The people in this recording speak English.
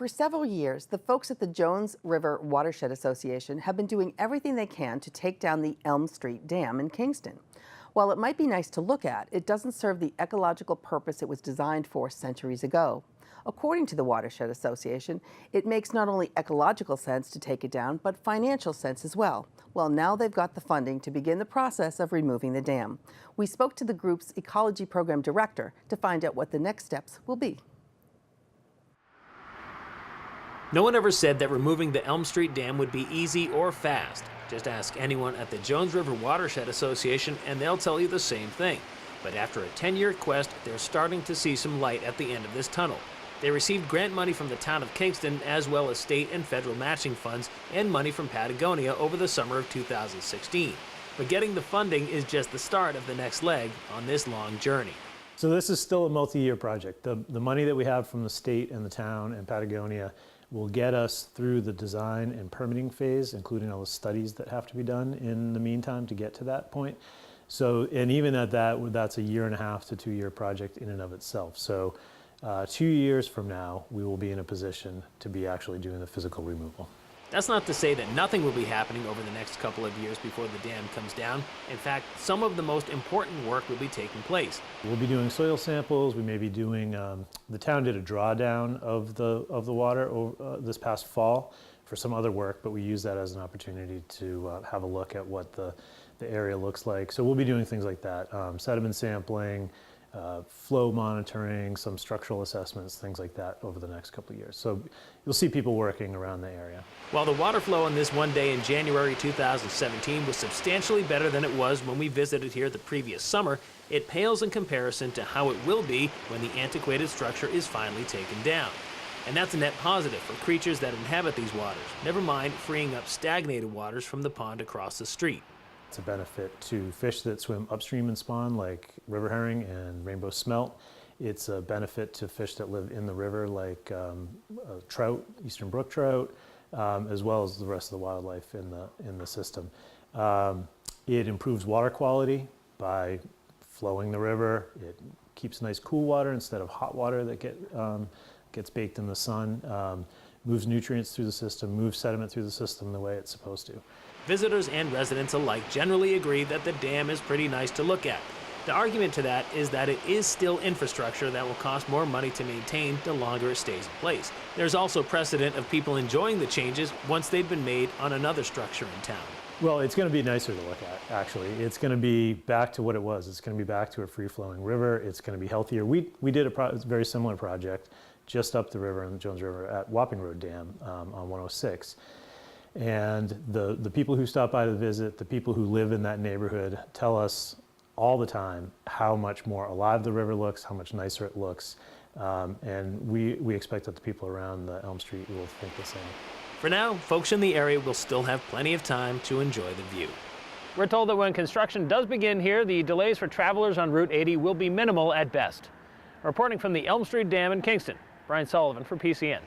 For several years, the folks at the Jones River Watershed Association have been doing everything they can to take down the Elm Street Dam in Kingston. While it might be nice to look at, it doesn't serve the ecological purpose it was designed for centuries ago. According to the Watershed Association, it makes not only ecological sense to take it down, but financial sense as well. Well, now they've got the funding to begin the process of removing the dam. We spoke to the group's ecology program director to find out what the next steps will be. No one ever said that removing the Elm Street Dam would be easy or fast. Just ask anyone at the Jones River Watershed Association and they'll tell you the same thing. But after a 10-year quest, they're starting to see some light at the end of this tunnel. They received grant money from the town of Kingston, as well as state and federal matching funds and money from Patagonia over the summer of 2016. But getting the funding is just the start of the next leg on this long journey. So this is still a multi-year project. The money that we have from the state and the town and Patagonia will get us through the design and permitting phase, including all the studies that have to be done in the meantime to get to that point. So, and even at that, that's a 1.5 to 2 year project in and of itself. So 2 years from now, we will be in a position to be actually doing the physical removal. That's not to say that nothing will be happening over the next couple of years before the dam comes down. In fact, some of the most important work will be taking place. We'll be doing soil samples. We may be doing, the town did a drawdown of the water this past fall for some other work, but we use that as an opportunity to have a look at what the area looks like. So we'll be doing things like that, sediment sampling, flow monitoring, some structural assessments, things like that over the next couple of years. So you'll see people working around the area. While the water flow on this one day in January 2017 was substantially better than it was when we visited here the previous summer, it pales in comparison to how it will be when the antiquated structure is finally taken down. And that's a net positive for creatures that inhabit these waters, never mind freeing up stagnated waters from the pond across the street. It's a benefit to fish that swim upstream and spawn, like river herring and rainbow smelt. It's a benefit to fish that live in the river, like trout, eastern brook trout, as well as the rest of the wildlife in the system. It improves water quality by flowing the river. It keeps nice cool water instead of hot water that gets baked in the sun. Moves nutrients through the system, moves sediment through the system the way it's supposed to. Visitors and residents alike generally agree that the dam is pretty nice to look at. The argument to that is that it is still infrastructure that will cost more money to maintain the longer it stays in place. There's also precedent of people enjoying the changes once they've been made on another structure in town. Well, it's going to be nicer to look at, actually. It's going to be back to what it was. It's going to be back to a free-flowing river. It's going to be healthier. We did a very similar project just up the river in the Jones River at Wapping Road Dam on 106. And the people who stop by to visit, the people who live in that neighborhood tell us all the time how much more alive the river looks, how much nicer it looks. And we expect that the people around the Elm Street will think the same. For now, folks in the area will still have plenty of time to enjoy the view. We're told that when construction does begin here, the delays for travelers on Route 80 will be minimal at best. Reporting from the Elm Street Dam in Kingston, Brian Sullivan for PCN.